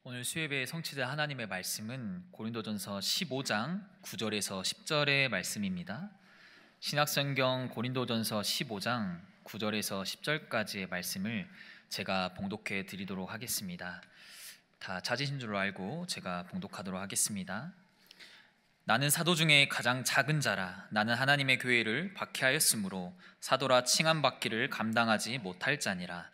오늘 수요예배 성취자 하나님의 말씀은 고린도전서 15장 9절에서 10절의 말씀입니다. 신약성경 고린도전서 15장 9절에서 10절까지의 말씀을 제가 봉독해 드리도록 하겠습니다. 다 찾으신 줄로 알고 제가 봉독하도록 하겠습니다. 나는 사도 중에 가장 작은 자라. 나는 하나님의 교회를 박해하였으므로 사도라 칭함받기를 감당하지 못할 자니라.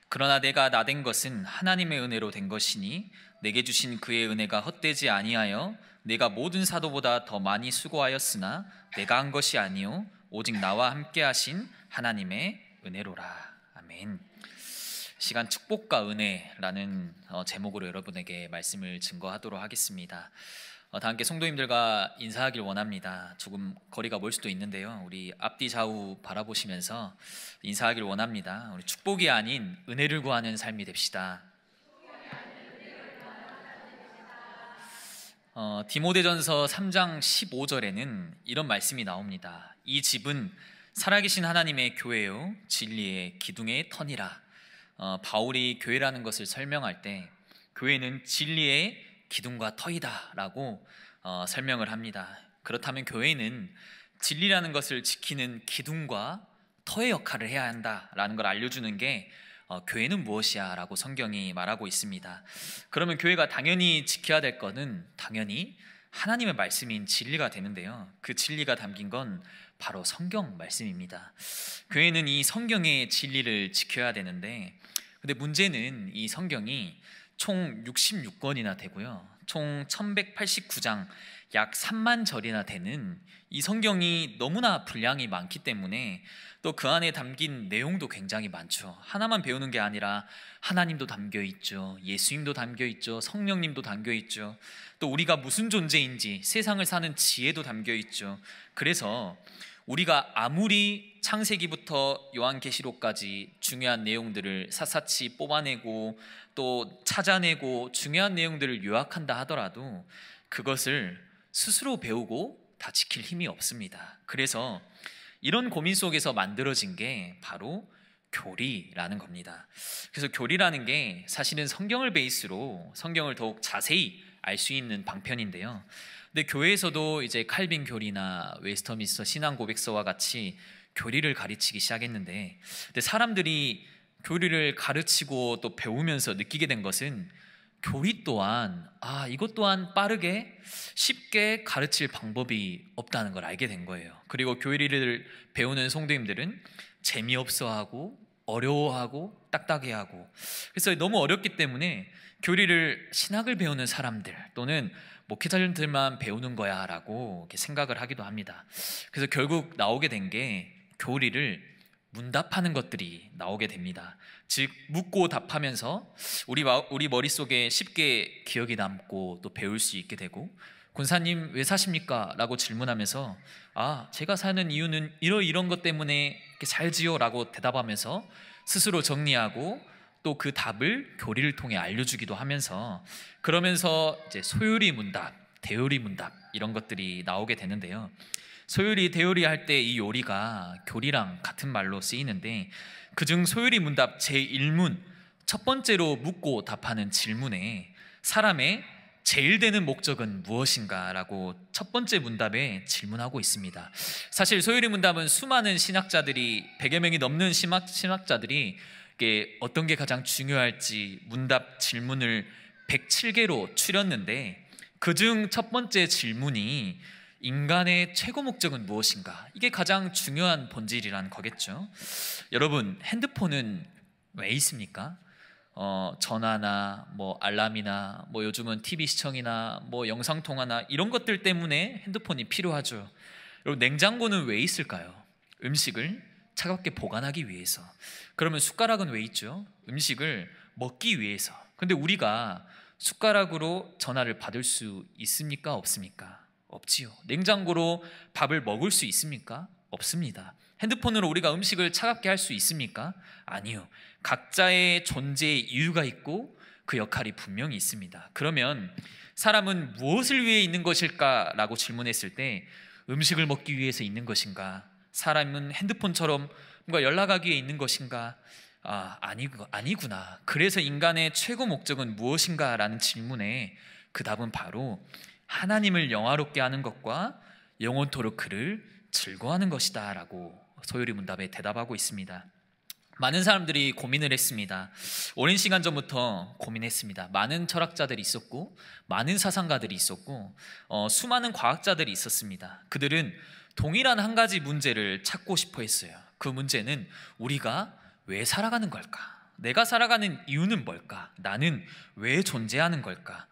그러나 내가 나된 것은 하나님의 은혜로 된 것이니 내게 주신 그의 은혜가 헛되지 아니하여 내가 모든 사도보다 더 많이 수고하였으나 내가 한 것이 아니요 오직 나와 함께 하신 하나님의 은혜로라. 아멘. 시간 축복과 은혜라는 제목으로 여러분에게 말씀을 증거하도록 하겠습니다. 다 함께 성도님들과 인사하길 원합니다. 조금 거리가 멀 수도 있는데요, 우리 앞뒤 좌우 바라보시면서 인사하길 원합니다. 우리 축복이 아닌 은혜를 구하는 삶이 됩시다. 디모데전서 3장 15절에는 이런 말씀이 나옵니다. 이 집은 살아계신 하나님의 교회요 진리의 기둥의 터니라. 바울이 교회라는 것을 설명할 때 교회는 진리의 기둥과 터이다 라고 설명을 합니다. 그렇다면 교회는 진리라는 것을 지키는 기둥과 터의 역할을 해야 한다라는 걸 알려주는 게 교회는 무엇이야 라고 성경이 말하고 있습니다. 그러면 교회가 당연히 지켜야 될 것은 당연히 하나님의 말씀인 진리가 되는데요, 그 진리가 담긴 건 바로 성경 말씀입니다. 교회는 이 성경의 진리를 지켜야 되는데, 근데 문제는 이 성경이 총 66권이나 되고요, 총 1189장, 약 3만 절이나 되는 이 성경이 너무나 분량이 많기 때문에 또 그 안에 담긴 내용도 굉장히 많죠. 하나만 배우는 게 아니라 하나님도 담겨 있죠, 예수님도 담겨 있죠, 성령님도 담겨 있죠, 또 우리가 무슨 존재인지 세상을 사는 지혜도 담겨 있죠. 그래서 우리가 아무리 창세기부터 요한계시록까지 중요한 내용들을 샅샅이 뽑아내고 또 찾아내고 중요한 내용들을 요약한다 하더라도 그것을 스스로 배우고 다 지킬 힘이 없습니다. 그래서 이런 고민 속에서 만들어진 게 바로 교리라는 겁니다. 그래서 교리라는 게 사실은 성경을 베이스로 성경을 더욱 자세히 알 수 있는 방편인데요, 근데 교회에서도 이제 칼빈 교리나 웨스터민스터 신앙 고백서와 같이 교리를 가르치기 시작했는데, 근데 사람들이 교리를 가르치고 또 배우면서 느끼게 된 것은 교리 또한 이것 또한 빠르게 쉽게 가르칠 방법이 없다는 걸 알게 된 거예요. 그리고 교리를 배우는 성도님들은 재미없어하고 어려워하고 딱딱해하고, 그래서 너무 어렵기 때문에 교리를 신학을 배우는 사람들 또는 목회자들만 배우는 거야 라고 생각을 하기도 합니다. 그래서 결국 나오게 된 게 교리를 문답하는 것들이 나오게 됩니다. 즉 묻고 답하면서 우리 머릿속에 쉽게 기억이 남고 또 배울 수 있게 되고, 권사님 왜 사십니까? 라고 질문하면서 제가 사는 이유는 이런 것 때문에 살지요 라고 대답하면서 스스로 정리하고 또 그 답을 교리를 통해 알려주기도 하면서, 그러면서 이제 소요리 문답, 대요리 문답 이런 것들이 나오게 되는데요, 소요리 대요리 할 때 이 요리가 교리랑 같은 말로 쓰이는데, 그중 소요리 문답 제1문 첫 번째로 묻고 답하는 질문에 사람의 제일 되는 목적은 무엇인가 라고 첫 번째 문답에 질문하고 있습니다. 사실 소요리 문답은 수많은 신학자들이 100여 명이 넘는 신학자들이 어떤 게 가장 중요할지 문답 질문을 107개로 추렸는데, 그중 첫 번째 질문이 인간의 최고 목적은 무엇인가, 이게 가장 중요한 본질이라는 거겠죠. 여러분, 핸드폰은 왜 있습니까? 전화나 알람이나 요즘은 TV 시청이나 영상통화나 이런 것들 때문에 핸드폰이 필요하죠. 여러분, 냉장고는 왜 있을까요? 음식을 차갑게 보관하기 위해서. 그러면 숟가락은 왜 있죠? 음식을 먹기 위해서. 근데 우리가 숟가락으로 전화를 받을 수 있습니까? 없습니까? 없지요. 냉장고로 밥을 먹을 수 있습니까? 없습니다. 핸드폰으로 우리가 음식을 차갑게 할 수 있습니까? 아니요. 각자의 존재의 이유가 있고 그 역할이 분명히 있습니다. 그러면 사람은 무엇을 위해 있는 것일까? 라고 질문했을 때 음식을 먹기 위해서 있는 것인가? 사람은 핸드폰처럼 뭔가 연락하기 위해 있는 것인가? 아니구나. 그래서 인간의 최고 목적은 무엇인가? 라는 질문에 그 답은 바로 하나님을 영화롭게 하는 것과 영원토록 그를 즐거워하는 것이다 라고 소요리 문답에 대답하고 있습니다. 많은 사람들이 고민을 했습니다. 오랜 시간 전부터 고민했습니다. 많은 철학자들이 있었고 많은 사상가들이 있었고 수많은 과학자들이 있었습니다. 그들은 동일한 한 가지 문제를 찾고 싶어 했어요. 그 문제는 우리가 왜 살아가는 걸까? 내가 살아가는 이유는 뭘까? 나는 왜 존재하는 걸까?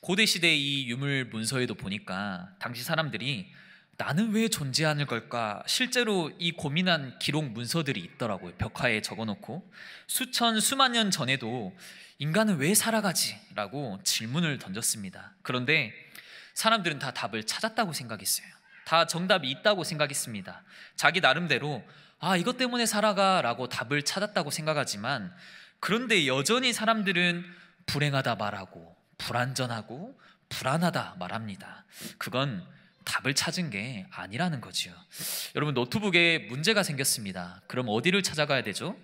고대 시대 이 유물 문서에도 보니까 당시 사람들이 나는 왜 존재하는 걸까? 실제로 이 고민한 기록 문서들이 있더라고요. 벽화에 적어놓고 수만 년 전에도 인간은 왜 살아가지? 라고 질문을 던졌습니다. 그런데 사람들은 다 답을 찾았다고 생각했어요. 다 정답이 있다고 생각했습니다. 자기 나름대로 이것 때문에 살아가 라고 답을 찾았다고 생각하지만, 그런데 여전히 사람들은 불행하다 말하고 불안전하고 불안하다 말합니다. 그건 답을 찾은 게 아니라는 거지요. 여러분, 노트북에 문제가 생겼습니다. 그럼 어디를 찾아가야 되죠?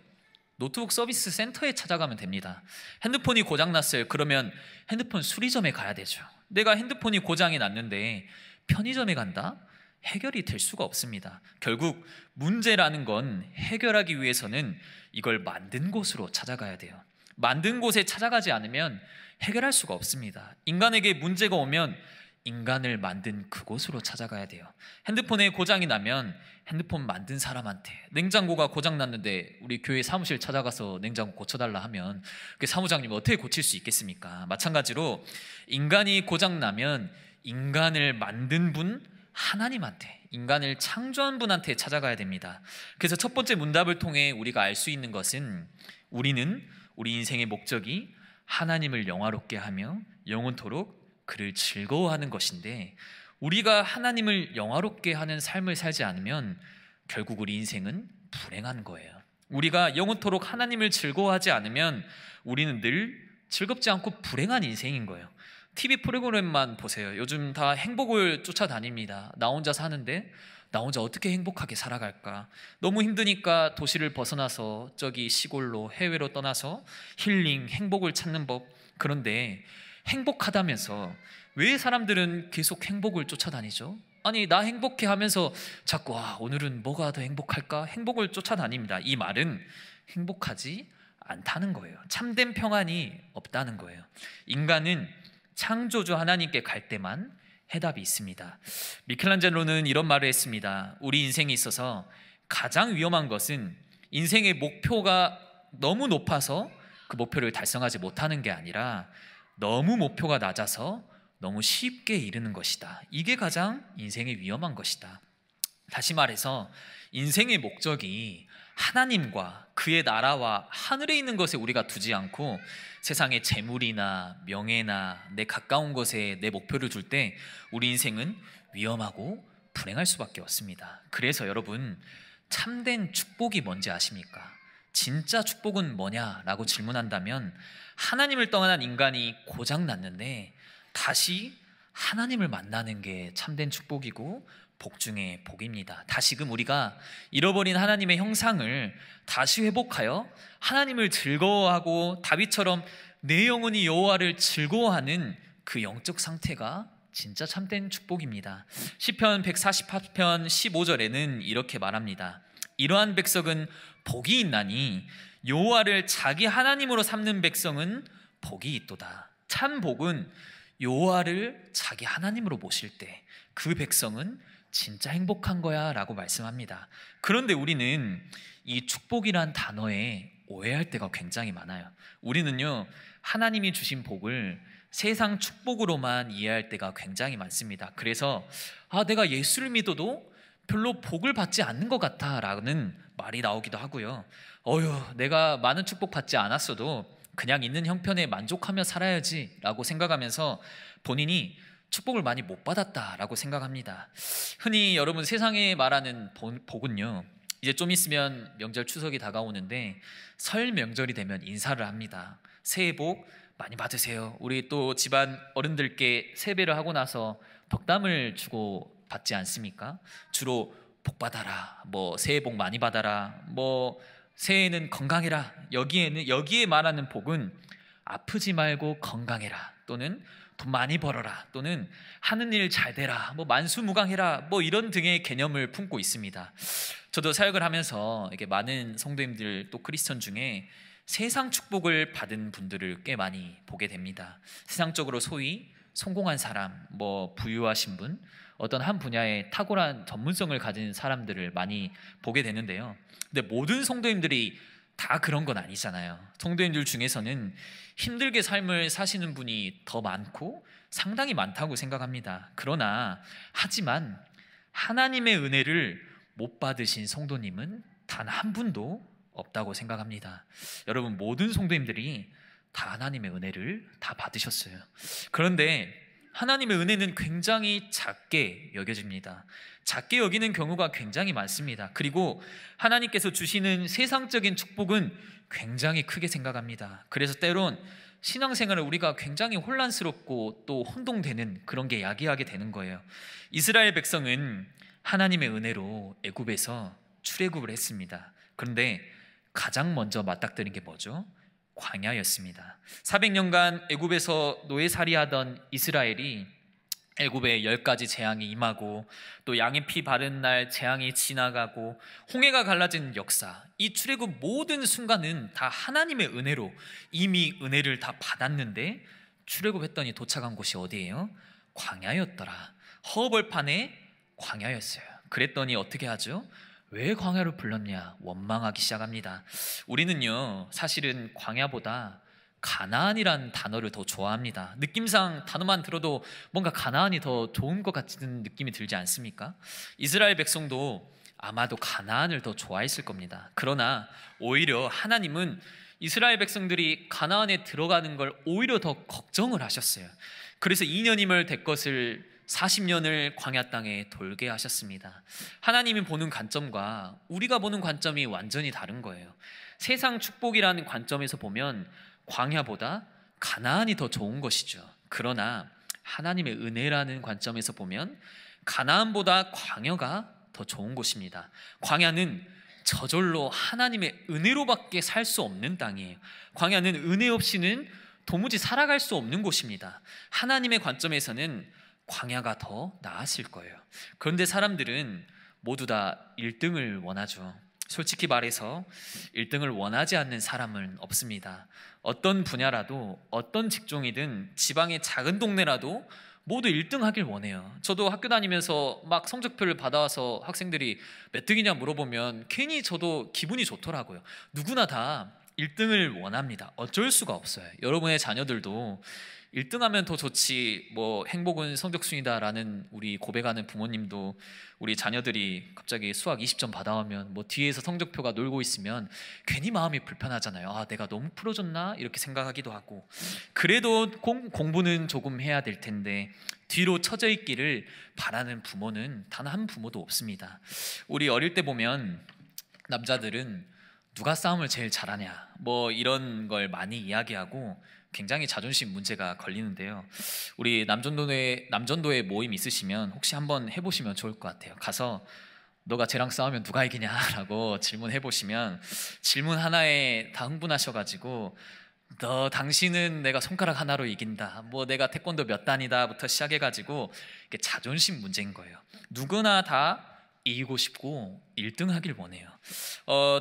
노트북 서비스 센터에 찾아가면 됩니다. 핸드폰이 고장났어요. 그러면 핸드폰 수리점에 가야 되죠. 내가 핸드폰이 고장이 났는데 편의점에 간다? 해결이 될 수가 없습니다. 결국 문제라는 건 해결하기 위해서는 이걸 만든 곳으로 찾아가야 돼요. 만든 곳에 찾아가지 않으면 해결할 수가 없습니다. 인간에게 문제가 오면 인간을 만든 그곳으로 찾아가야 돼요. 핸드폰에 고장이 나면 핸드폰 만든 사람한테, 냉장고가 고장났는데 우리 교회 사무실 찾아가서 냉장고 고쳐달라 하면 그 사무장님 어떻게 고칠 수 있겠습니까? 마찬가지로 인간이 고장나면 인간을 만든 분, 하나님한테, 인간을 창조한 분한테 찾아가야 됩니다. 그래서 첫 번째 문답을 통해 우리가 알 수 있는 것은 우리는 우리 인생의 목적이 하나님을 영화롭게 하며 영원토록 그를 즐거워하는 것인데, 우리가 하나님을 영화롭게 하는 삶을 살지 않으면 결국 우리 인생은 불행한 거예요. 우리가 영원토록 하나님을 즐거워하지 않으면 우리는 늘 즐겁지 않고 불행한 인생인 거예요. TV 프로그램만 보세요. 요즘 다 행복을 쫓아다닙니다. 나 혼자 사는데 나 혼자 어떻게 행복하게 살아갈까? 너무 힘드니까 도시를 벗어나서 저기 시골로, 해외로 떠나서 힐링, 행복을 찾는 법. 그런데 행복하다면서 왜 사람들은 계속 행복을 쫓아다니죠? 아니, 나 행복해 하면서 자꾸 오늘은 뭐가 더 행복할까? 행복을 쫓아다닙니다. 이 말은 행복하지 않다는 거예요. 참된 평안이 없다는 거예요. 인간은 창조주 하나님께 갈 때만 해답이 있습니다. 미켈란젤로는 이런 말을 했습니다. 우리 인생에 있어서 가장 위험한 것은 인생의 목표가 너무 높아서 그 목표를 달성하지 못하는 게 아니라 너무 목표가 낮아서 너무 쉽게 이르는 것이다. 이게 가장 인생에 위험한 것이다. 다시 말해서 인생의 목적이 하나님과 그의 나라와 하늘에 있는 것에 우리가 두지 않고 세상의 재물이나 명예나 내 가까운 것에 내 목표를 둘 때 우리 인생은 위험하고 불행할 수밖에 없습니다. 그래서 여러분, 참된 축복이 뭔지 아십니까? 진짜 축복은 뭐냐라고 질문한다면, 하나님을 떠난 인간이 고장났는데 다시 하나님을 만나는 게 참된 축복이고 복 중에 복입니다. 다시금 우리가 잃어버린 하나님의 형상을 다시 회복하여 하나님을 즐거워하고 다윗처럼 내 영혼이 여호와를 즐거워하는 그 영적 상태가 진짜 참된 축복입니다. 시편 148편 15절에는 이렇게 말합니다. 이러한 백성은 복이 있나니 여호와를 자기 하나님으로 삼는 백성은 복이 있도다. 참 복은 여호와를 자기 하나님으로 모실 때 그 백성은 진짜 행복한 거야 라고 말씀합니다. 그런데 우리는 이 축복이란 단어에 오해할 때가 굉장히 많아요. 우리는요, 하나님이 주신 복을 세상 축복으로만 이해할 때가 굉장히 많습니다. 그래서 내가 예수를 믿어도 별로 복을 받지 않는 것 같아 라는 말이 나오기도 하고요. 내가 많은 축복 받지 않았어도 그냥 있는 형편에 만족하며 살아야지 라고 생각하면서 본인이 축복을 많이 못 받았다라고 생각합니다. 흔히 여러분, 세상에 말하는 복은요, 이제 좀 있으면 명절 추석이 다가오는데 설 명절이 되면 인사를 합니다. 새해 복 많이 받으세요. 우리 또 집안 어른들께 세배를 하고 나서 덕담을 주고 받지 않습니까? 주로 복 받아라, 뭐 새해 복 많이 받아라, 뭐 새해에는 건강해라. 여기에 말하는 복은 아프지 말고 건강해라, 또는 돈 많이 벌어라, 또는 하는 일 잘 되라, 뭐 만수무강해라, 뭐 이런 등의 개념을 품고 있습니다. 저도 사역을 하면서 이게 많은 성도님들 또 크리스천 중에 세상 축복을 받은 분들을 꽤 많이 보게 됩니다. 세상적으로 소위 성공한 사람, 뭐 부유하신 분, 어떤 한 분야에 탁월한 전문성을 가진 사람들을 많이 보게 되는데요. 근데 모든 성도님들이 다 그런 건 아니잖아요. 성도님들 중에서는 힘들게 삶을 사시는 분이 더 많고 상당히 많다고 생각합니다. 그러나 하지만 하나님의 은혜를 못 받으신 성도님은 단 한 분도 없다고 생각합니다. 여러분, 모든 성도님들이 다 하나님의 은혜를 다 받으셨어요. 그런데 하나님의 은혜는 굉장히 작게 여겨집니다. 작게 여기는 경우가 굉장히 많습니다. 그리고 하나님께서 주시는 세상적인 축복은 굉장히 크게 생각합니다. 그래서 때론 신앙생활을 우리가 굉장히 혼란스럽고 또 혼동되는 그런 게 야기하게 되는 거예요. 이스라엘 백성은 하나님의 은혜로 애굽에서 출애굽을 했습니다. 그런데 가장 먼저 맞닥뜨린 게 뭐죠? 광야였습니다. 400년간 애굽에서 노예살이하던 이스라엘이 애굽에 10가지 재앙이 임하고 또 양의 피 바른 날 재앙이 지나가고 홍해가 갈라진 역사, 이 출애굽 모든 순간은 다 하나님의 은혜로 이미 은혜를 다 받았는데 출애굽했더니 도착한 곳이 어디예요? 광야였더라. 허벌판의 광야였어요. 그랬더니 어떻게 하죠? 왜 광야로 불렀냐? 원망하기 시작합니다. 우리는요, 사실은 광야보다 가나안이란 단어를 더 좋아합니다. 느낌상 단어만 들어도 뭔가 가나안이 더 좋은 것 같은 느낌이 들지 않습니까? 이스라엘 백성도 아마도 가나안을 더 좋아했을 겁니다. 그러나 오히려 하나님은 이스라엘 백성들이 가나안에 들어가는 걸 오히려 더 걱정을 하셨어요. 그래서 2년임을 될 것을 40년을 광야 땅에 돌게 하셨습니다. 하나님이 보는 관점과 우리가 보는 관점이 완전히 다른 거예요. 세상 축복이라는 관점에서 보면 광야보다 가나안이 더 좋은 것이죠. 그러나 하나님의 은혜라는 관점에서 보면 가나안보다 광야가 더 좋은 곳입니다. 광야는 저절로 하나님의 은혜로밖에 살 수 없는 땅이에요. 광야는 은혜 없이는 도무지 살아갈 수 없는 곳입니다. 하나님의 관점에서는 광야가 더 나았을 거예요. 그런데 사람들은 모두 다 1등을 원하죠. 솔직히 말해서 1등을 원하지 않는 사람은 없습니다. 어떤 분야라도, 어떤 직종이든 지방의 작은 동네라도 모두 1등 하길 원해요. 저도 학교 다니면서 막 성적표를 받아와서 학생들이 몇 등이냐 물어보면 괜히 저도 기분이 좋더라고요. 누구나 다 1등을 원합니다. 어쩔 수가 없어요. 여러분의 자녀들도 1등하면 더 좋지, 뭐 행복은 성적순이다라는 우리 고백하는 부모님도 우리 자녀들이 갑자기 수학 20점 받아오면 뭐 뒤에서 성적표가 놀고 있으면 괜히 마음이 불편하잖아요. 아, 내가 너무 풀어줬나? 이렇게 생각하기도 하고. 그래도 공부는 조금 해야 될 텐데 뒤로 처져 있기를 바라는 부모는 단 한 부모도 없습니다. 우리 어릴 때 보면 남자들은 누가 싸움을 제일 잘하냐, 뭐 이런 걸 많이 이야기하고 굉장히 자존심 문제가 걸리는데요. 우리 남전도에 모임 있으시면 혹시 한번 해보시면 좋을 것 같아요. 가서 너가 쟤랑 싸우면 누가 이기냐라고 질문해 보시면 질문 하나에 다 흥분하셔가지고 당신은 내가 손가락 하나로 이긴다, 뭐 내가 태권도 몇 단이다부터 시작해가지고 이게 자존심 문제인 거예요. 누구나 다 이기고 싶고 1등 하길 원해요.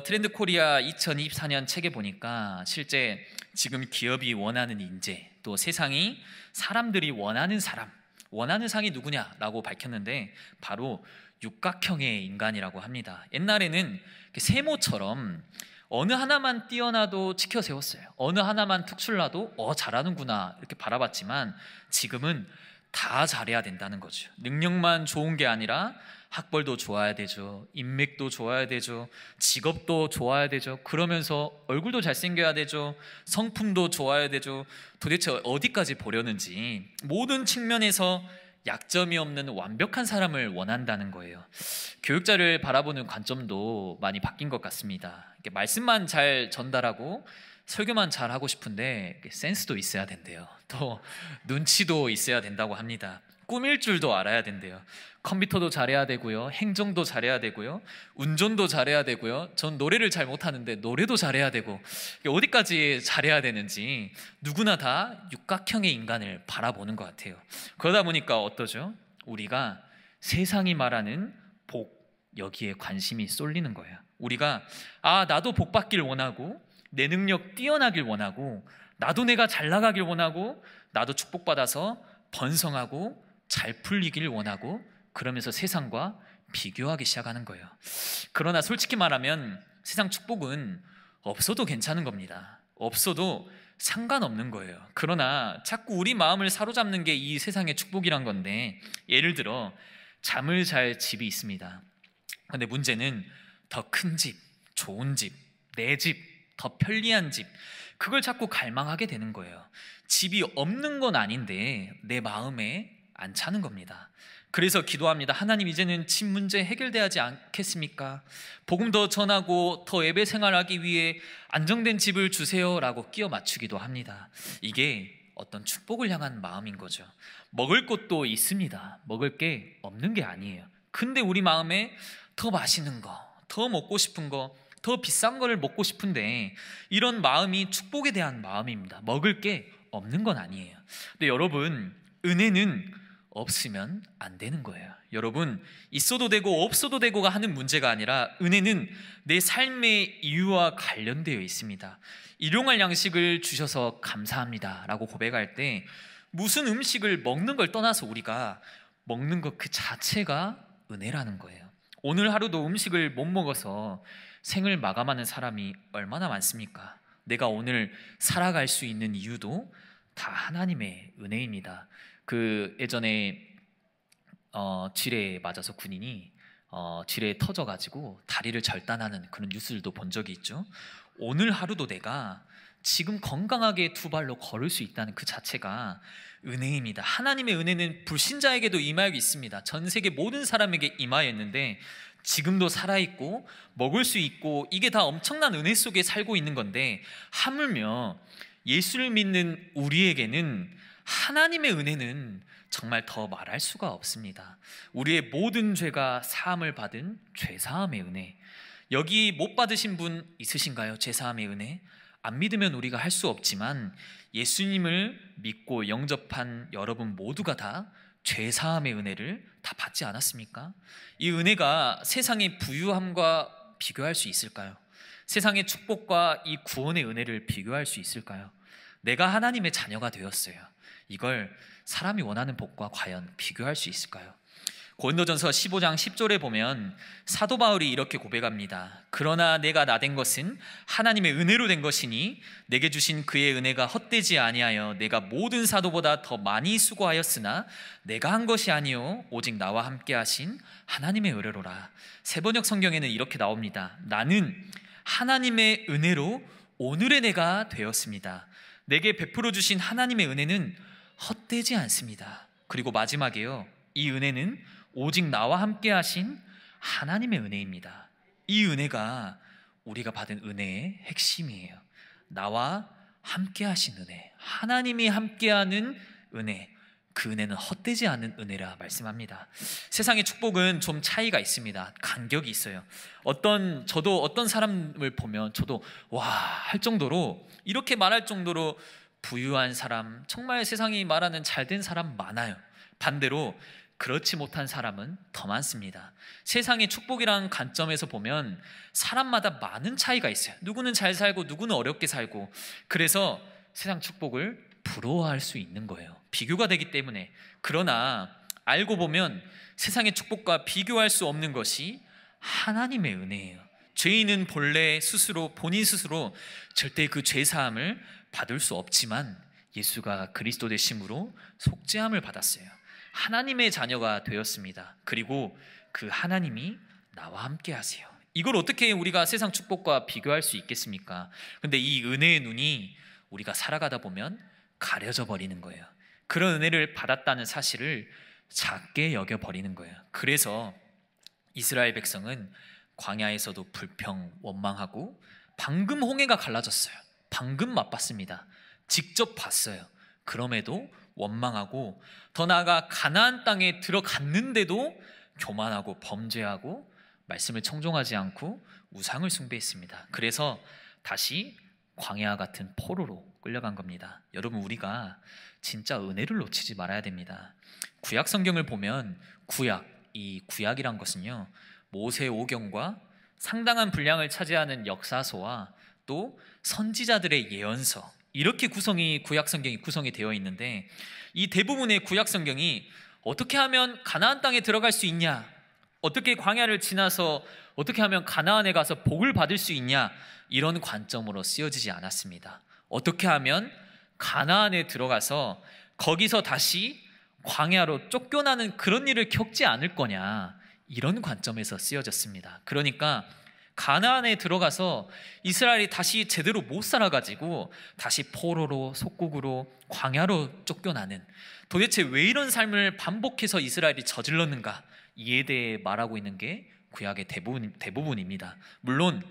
트렌드 코리아 2024년 책에 보니까 실제 지금 기업이 원하는 인재, 또 세상이 사람들이 원하는 사람, 원하는 상이 누구냐라고 밝혔는데 바로 육각형의 인간이라고 합니다. 옛날에는 세모처럼 어느 하나만 뛰어나도 치켜 세웠어요. 어느 하나만 특출나도 잘하는구나 이렇게 바라봤지만 지금은 다 잘해야 된다는 거죠. 능력만 좋은 게 아니라 학벌도 좋아야 되죠. 인맥도 좋아야 되죠. 직업도 좋아야 되죠. 그러면서 얼굴도 잘생겨야 되죠. 성품도 좋아야 되죠. 도대체 어디까지 보려는지 모든 측면에서 약점이 없는 완벽한 사람을 원한다는 거예요. 교육자를 바라보는 관점도 많이 바뀐 것 같습니다. 말씀만 잘 전달하고 설교만 잘 하고 싶은데 센스도 있어야 된대요. 또 눈치도 있어야 된다고 합니다. 꾸밀 줄도 알아야 된대요. 컴퓨터도 잘해야 되고요, 행정도 잘해야 되고요, 운전도 잘해야 되고요. 전 노래를 잘 못하는데 노래도 잘해야 되고, 어디까지 잘해야 되는지 누구나 다 육각형의 인간을 바라보는 것 같아요. 그러다 보니까 어떠죠? 우리가 세상이 말하는 복, 여기에 관심이 쏠리는 거예요. 우리가 나도 복 받길 원하고, 내 능력 뛰어나길 원하고, 나도 내가 잘 나가길 원하고, 나도 축복받아서 번성하고 잘 풀리길 원하고, 그러면서 세상과 비교하기 시작하는 거예요. 그러나 솔직히 말하면 세상 축복은 없어도 괜찮은 겁니다. 없어도 상관없는 거예요. 그러나 자꾸 우리 마음을 사로잡는 게 이 세상의 축복이란 건데, 예를 들어 잠을 잘 집이 있습니다. 근데 문제는 더 큰 집, 좋은 집, 내 집, 더 편리한 집, 그걸 자꾸 갈망하게 되는 거예요. 집이 없는 건 아닌데 내 마음에 안 차는 겁니다. 그래서 기도합니다. 하나님, 이제는 집 문제 해결되지 않겠습니까? 복음 더 전하고 더 예배 생활하기 위해 안정된 집을 주세요 라고 끼워 맞추기도 합니다. 이게 어떤 축복을 향한 마음인 거죠. 먹을 것도 있습니다. 먹을 게 없는 게 아니에요. 근데 우리 마음에 더 맛있는 거, 더 먹고 싶은 거, 더 비싼 거를 먹고 싶은데, 이런 마음이 축복에 대한 마음입니다. 먹을 게 없는 건 아니에요. 근데 여러분, 은혜는 없으면 안 되는 거예요. 여러분, 있어도 되고 없어도 되고가 하는 문제가 아니라, 은혜는 내 삶의 이유와 관련되어 있습니다. 일용할 양식을 주셔서 감사합니다 라고 고백할 때, 무슨 음식을 먹는 걸 떠나서 우리가 먹는 것 그 자체가 은혜라는 거예요. 오늘 하루도 음식을 못 먹어서 생을 마감하는 사람이 얼마나 많습니까? 내가 오늘 살아갈 수 있는 이유도 다 하나님의 은혜입니다. 예전에 지뢰에 맞아서 군인이 지뢰에 터져가지고 다리를 절단하는 그런 뉴스들도 본 적이 있죠. 오늘 하루도 내가 지금 건강하게 두 발로 걸을 수 있다는 그 자체가 은혜입니다. 하나님의 은혜는 불신자에게도 임하여 있습니다. 전 세계 모든 사람에게 임하였는데 지금도 살아있고 먹을 수 있고, 이게 다 엄청난 은혜 속에 살고 있는 건데, 하물며 예수를 믿는 우리에게는 하나님의 은혜는 정말 더 말할 수가 없습니다. 우리의 모든 죄가 사함을 받은 죄사함의 은혜. 여기 못 받으신 분 있으신가요? 죄사함의 은혜? 안 믿으면 우리가 할 수 없지만, 예수님을 믿고 영접한 여러분 모두가 다 죄사함의 은혜를 다 받지 않았습니까? 이 은혜가 세상의 부유함과 비교할 수 있을까요? 세상의 축복과 이 구원의 은혜를 비교할 수 있을까요? 내가 하나님의 자녀가 되었어요. 이걸 사람이 원하는 복과 과연 비교할 수 있을까요? 고린도전서 15장 10절에 보면 사도 바울이 이렇게 고백합니다. 그러나 내가 나된 것은 하나님의 은혜로 된 것이니 내게 주신 그의 은혜가 헛되지 아니하여 내가 모든 사도보다 더 많이 수고하였으나 내가 한 것이 아니요 오직 나와 함께 하신 하나님의 은혜로라. 세번역 성경에는 이렇게 나옵니다. 나는 하나님의 은혜로 오늘의 내가 되었습니다. 내게 베풀어 주신 하나님의 은혜는 헛되지 않습니다. 그리고 마지막에요, 이 은혜는 오직 나와 함께 하신 하나님의 은혜입니다. 이 은혜가 우리가 받은 은혜의 핵심이에요. 나와 함께 하신 은혜, 하나님이 함께하는 은혜, 그 은혜는 헛되지 않은 은혜라 말씀합니다. 세상의 축복은 좀 차이가 있습니다. 간격이 있어요. 저도 어떤 사람을 보면 저도 와 할 정도로, 이렇게 말할 정도로 부유한 사람, 정말 세상이 말하는 잘된 사람 많아요. 반대로 그렇지 못한 사람은 더 많습니다. 세상의 축복이라는 관점에서 보면 사람마다 많은 차이가 있어요. 누구는 잘 살고 누구는 어렵게 살고, 그래서 세상 축복을 부러워할 수 있는 거예요. 비교가 되기 때문에. 그러나 알고 보면 세상의 축복과 비교할 수 없는 것이 하나님의 은혜예요. 죄인은 본래 본인 스스로 절대 그 죄사함을 받을 수 없지만 예수가 그리스도 되심으로 속죄함을 받았어요. 하나님의 자녀가 되었습니다. 그리고 그 하나님이 나와 함께 하세요. 이걸 어떻게 우리가 세상 축복과 비교할 수 있겠습니까? 근데 이 은혜의 눈이 우리가 살아가다 보면 가려져 버리는 거예요. 그런 은혜를 받았다는 사실을 작게 여겨버리는 거예요. 그래서 이스라엘 백성은 광야에서도 불평, 원망하고, 방금 홍해가 갈라졌어요. 방금 맛봤습니다. 직접 봤어요. 그럼에도 원망하고 더 나아가 가나안 땅에 들어갔는데도 교만하고 범죄하고 말씀을 청종하지 않고 우상을 숭배했습니다. 그래서 다시 광야 같은 포로로 끌려간 겁니다. 여러분, 우리가 진짜 은혜를 놓치지 말아야 됩니다. 구약 성경을 보면 이 구약이란 것은요, 모세 오경과 상당한 분량을 차지하는 역사서와 또 선지자들의 예언서, 이렇게 구약 성경이 구성이 되어 있는데, 이 대부분의 구약 성경이 어떻게 하면 가나안 땅에 들어갈 수 있냐, 어떻게 광야를 지나서 어떻게 하면 가나안에 가서 복을 받을 수 있냐, 이런 관점으로 쓰여지지 않았습니다. 어떻게 하면 가나안에 들어가서 거기서 다시 광야로 쫓겨나는 그런 일을 겪지 않을 거냐, 이런 관점에서 쓰여졌습니다. 그러니까 가나안에 들어가서 이스라엘이 다시 제대로 못 살아가지고 다시 포로로, 속국으로, 광야로 쫓겨나는, 도대체 왜 이런 삶을 반복해서 이스라엘이 저질렀는가, 이에 대해 말하고 있는 게 구약의 대부분입니다. 물론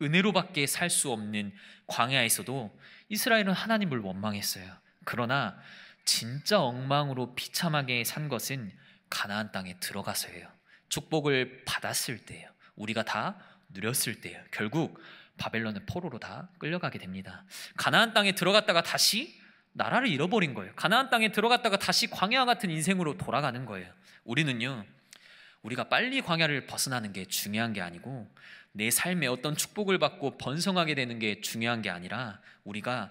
은혜로밖에 살 수 없는 광야에서도 이스라엘은 하나님을 원망했어요. 그러나 진짜 엉망으로 비참하게 산 것은 가나안 땅에 들어가서예요. 축복을 받았을 때예요. 우리가 다 누렸을 때예요. 결국 바벨론의 포로로 다 끌려가게 됩니다. 가나안 땅에 들어갔다가 다시 나라를 잃어버린 거예요. 가나안 땅에 들어갔다가 다시 광야 같은 인생으로 돌아가는 거예요. 우리가 빨리 광야를 벗어나는 게 중요한 게 아니고, 내 삶에 어떤 축복을 받고 번성하게 되는 게 중요한 게 아니라, 우리가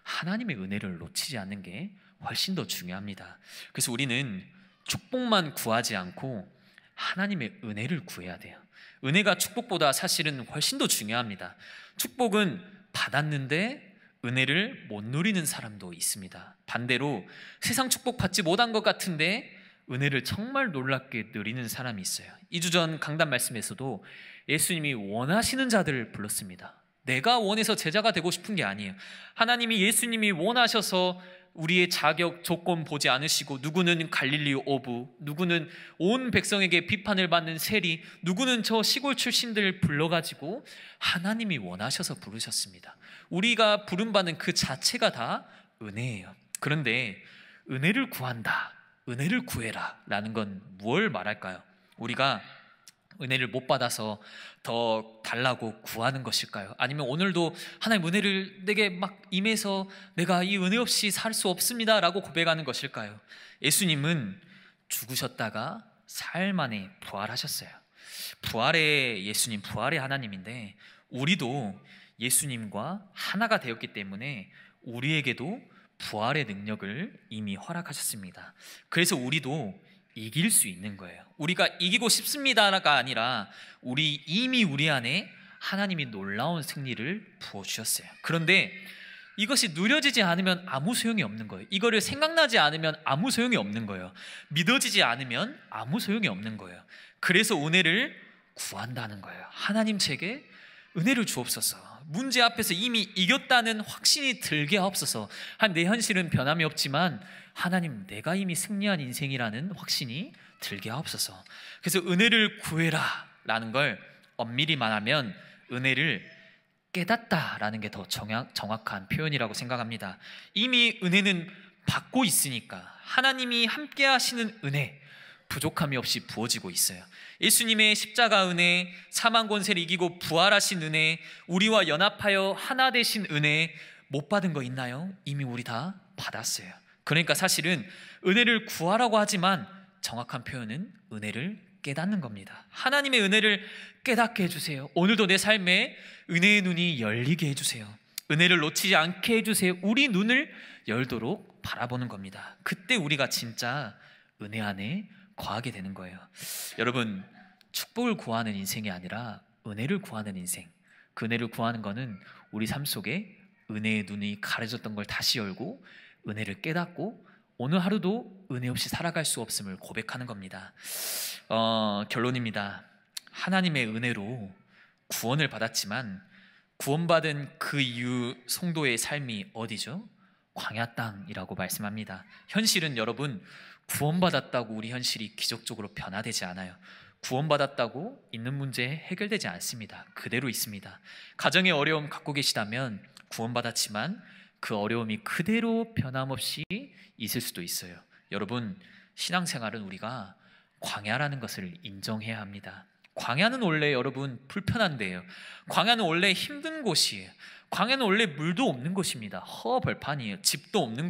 하나님의 은혜를 놓치지 않는 게 훨씬 더 중요합니다. 그래서 우리는 축복만 구하지 않고 하나님의 은혜를 구해야 돼요. 은혜가 축복보다 사실은 훨씬 더 중요합니다. 축복은 받았는데 은혜를 못 누리는 사람도 있습니다. 반대로 세상 축복 받지 못한 것 같은데 은혜를 정말 놀랍게 누리는 사람이 있어요. 2주 전 강단 말씀에서도 예수님이 원하시는 자들을 불렀습니다. 내가 원해서 제자가 되고 싶은 게 아니에요. 예수님이 원하셔서 우리의 자격, 조건 보지 않으시고, 누구는 갈릴리 어부, 누구는 온 백성에게 비판을 받는 세리, 누구는 저 시골 출신들 불러가지고 하나님이 원하셔서 부르셨습니다. 우리가 부름받는 그 자체가 다 은혜예요. 그런데 은혜를 구한다, 은혜를 구해라 라는 건 뭘 말할까요? 우리가 은혜를 못 받아서 더 달라고 구하는 것일까요? 아니면 오늘도 하나님 은혜를 내게 막 임해서 내가 이 은혜 없이 살 수 없습니다 라고 고백하는 것일까요? 예수님은 죽으셨다가 사흘 만에 부활하셨어요. 예수님 부활의 하나님인데, 우리도 예수님과 하나가 되었기 때문에 우리에게도 부활의 능력을 이미 허락하셨습니다. 그래서 우리도 이길 수 있는 거예요. 우리가 이기고 싶습니다가 아니라 이미 우리 안에 하나님이 놀라운 승리를 부어주셨어요. 그런데 이것이 누려지지 않으면 아무 소용이 없는 거예요. 이거를 생각나지 않으면 아무 소용이 없는 거예요. 믿어지지 않으면 아무 소용이 없는 거예요. 그래서 은혜를 구한다는 거예요. 하나님 제게 은혜를 주옵소서. 문제 앞에서 이미 이겼다는 확신이 들게 하옵소서. 내 현실은 변함이 없지만 하나님, 내가 이미 승리한 인생이라는 확신이 들게 하옵소서. 그래서 은혜를 구해라 라는 걸 엄밀히 말하면 은혜를 깨닫다라는 게 더 정확한 표현이라고 생각합니다. 이미 은혜는 받고 있으니까 하나님이 함께 하시는 은혜, 부족함이 없이 부어지고 있어요. 예수님의 십자가 은혜, 사망 권세를 이기고 부활하신 은혜, 우리와 연합하여 하나 되신 은혜, 못 받은 거 있나요? 이미 우리 다 받았어요. 그러니까 사실은 은혜를 구하라고 하지만 정확한 표현은 은혜를 깨닫는 겁니다. 하나님의 은혜를 깨닫게 해주세요. 오늘도 내 삶에 은혜의 눈이 열리게 해주세요. 은혜를 놓치지 않게 해주세요. 우리 눈을 열도록 바라보는 겁니다. 그때 우리가 진짜 은혜 안에 거하게 되는 거예요. 여러분, 축복을 구하는 인생이 아니라 은혜를 구하는 인생, 그 은혜를 구하는 거는 우리 삶 속에 은혜의 눈이 가려졌던 걸 다시 열고 은혜를 깨닫고 오늘 하루도 은혜 없이 살아갈 수 없음을 고백하는 겁니다. 결론입니다. 하나님의 은혜로 구원을 받았지만 구원받은 그 이후 성도의 삶이 어디죠? 광야 땅이라고 말씀합니다. 현실은 여러분, 구원받았다고 우리 현실이 기적적으로 변화되지 않아요. 구원받았다고 있는 문제 해결되지 않습니다. 그대로 있습니다. 가정의 어려움 갖고 계시다면 구원받았지만 그 어려움이 그대로 변함없이 있을 수도 있어요. 여러분, 신앙생활은 우리가 광야라는 것을 인정해야 합니다. 광야는 원래 여러분 불편한데요. 광야는 원래 힘든 곳이에요. 광야는 원래 물도 없는 곳입니다. 허벌판이에요. 집도 없는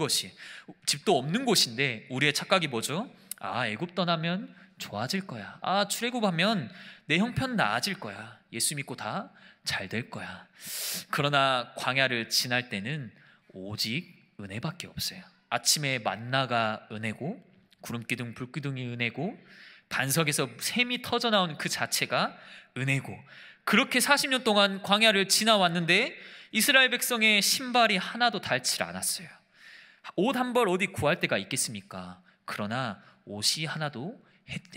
곳인데 우리의 착각이 뭐죠? 애굽 떠나면 좋아질 거야. 출애굽하면 내 형편 나아질 거야. 예수 믿고 다 잘 될 거야. 그러나 광야를 지날 때는 오직 은혜밖에 없어요. 아침에 만나가 은혜고, 구름기둥 불기둥이 은혜고, 반석에서 샘이 터져 나온 그 자체가 은혜고, 그렇게 40년 동안 광야를 지나왔는데 이스라엘 백성의 신발이 하나도 닳지 않았어요. 옷 한 벌 어디 구할 데가 있겠습니까? 그러나 옷이 하나도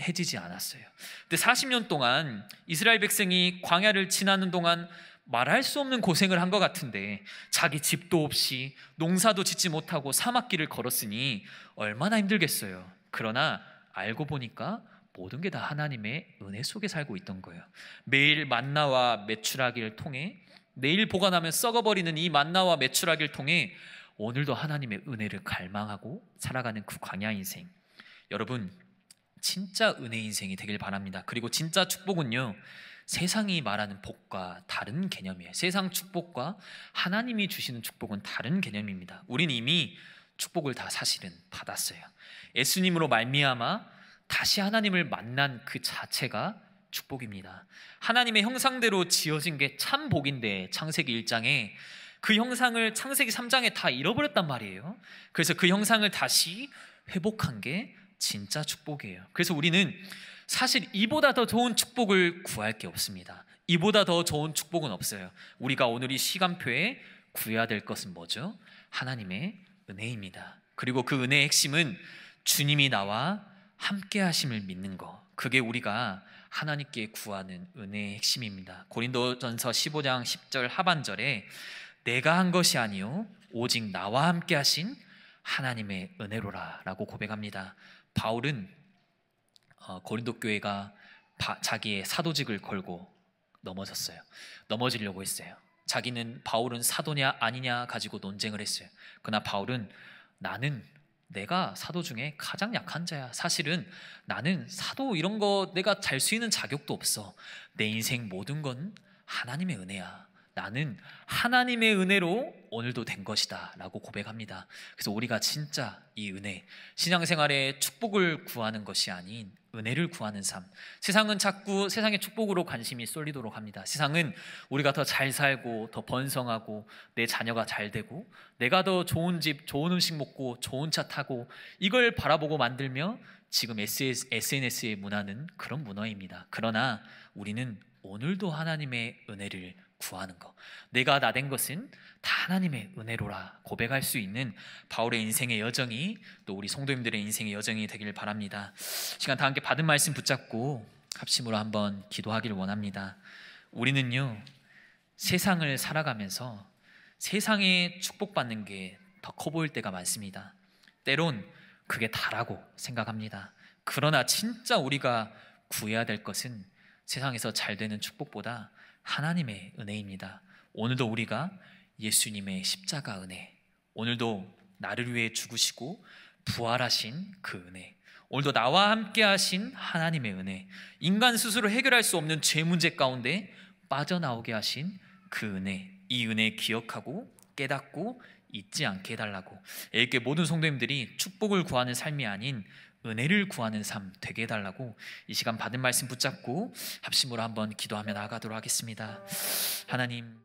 해지지 않았어요. 근데 40년 동안 이스라엘 백성이 광야를 지나는 동안 말할 수 없는 고생을 한 것 같은데, 자기 집도 없이 농사도 짓지 못하고 사막길을 걸었으니 얼마나 힘들겠어요. 그러나 알고 보니까 모든 게 다 하나님의 은혜 속에 살고 있던 거예요. 매일 만나와 메추라기를 통해, 내일 보관하면 썩어버리는 이 만나와 메추라기를 통해 오늘도 하나님의 은혜를 갈망하고 살아가는 그 광야 인생, 여러분 진짜 은혜 인생이 되길 바랍니다. 그리고 진짜 축복은요, 세상이 말하는 복과 다른 개념이에요. 세상 축복과 하나님이 주시는 축복은 다른 개념입니다. 우린 이미 축복을 다 사실은 받았어요. 예수님으로 말미암아 다시 하나님을 만난 그 자체가 축복입니다. 하나님의 형상대로 지어진 게 참 복인데, 창세기 1장에 그 형상을 창세기 3장에 다 잃어버렸단 말이에요. 그래서 그 형상을 다시 회복한 게 진짜 축복이에요. 그래서 우리는 사실 이보다 더 좋은 축복을 구할 게 없습니다. 이보다 더 좋은 축복은 없어요. 우리가 오늘 이 시간표에 구해야 될 것은 뭐죠? 하나님의 은혜입니다. 그리고 그 은혜의 핵심은 주님이 나와 함께 하심을 믿는 거, 그게 우리가 하나님께 구하는 은혜의 핵심입니다. 고린도전서 15장 10절 하반절에 내가 한 것이 아니요 오직 나와 함께 하신 하나님의 은혜로라 라고 고백합니다. 바울은 고린도 교회가 자기의 사도직을 걸고 넘어지려고 했어요. 바울은 사도냐 아니냐 가지고 논쟁을 했어요. 그러나 바울은 내가 사도 중에 가장 약한 자야. 사실은 나는 사도 이런 거 내가 잘 수 있는 자격도 없어. 내 인생 모든 건 하나님의 은혜야. 나는 하나님의 은혜로 오늘도 된 것이다 라고 고백합니다. 그래서 우리가 진짜 이 은혜, 신앙생활에 축복을 구하는 것이 아닌 은혜를 구하는 삶. 세상은 자꾸 세상의 축복으로 관심이 쏠리도록 합니다. 세상은 우리가 더 잘 살고 더 번성하고 내 자녀가 잘 되고 내가 더 좋은 집, 좋은 음식 먹고 좋은 차 타고 이걸 바라보고 만들며 지금 SNS의 문화는 그런 문화입니다. 그러나 우리는 오늘도 하나님의 은혜를 구하는 것, 내가 나 된 것은 다 하나님의 은혜로라 고백할 수 있는 바울의 인생의 여정이, 또 우리 성도님들의 인생의 여정이 되기를 바랍니다. 시간 다 함께 받은 말씀 붙잡고 합심으로 한번 기도하기를 원합니다. 우리는요, 세상을 살아가면서 세상에 축복받는 게 더 커 보일 때가 많습니다. 때론 그게 다라고 생각합니다. 그러나 진짜 우리가 구해야 될 것은 세상에서 잘 되는 축복보다 하나님의 은혜입니다. 오늘도 우리가 예수님의 십자가 은혜, 오늘도 나를 위해 죽으시고 부활하신 그 은혜, 오늘도 나와 함께 하신 하나님의 은혜, 인간 스스로 해결할 수 없는 죄 문제 가운데 빠져나오게 하신 그 은혜, 이 은혜 기억하고 깨닫고 잊지 않게 해달라고, 이렇게 모든 성도님들이 축복을 구하는 삶이 아닌 은혜를 구하는 삶 되게 해달라고 이 시간 받은 말씀 붙잡고 합심으로 한번 기도하며 나아가도록 하겠습니다. 하나님,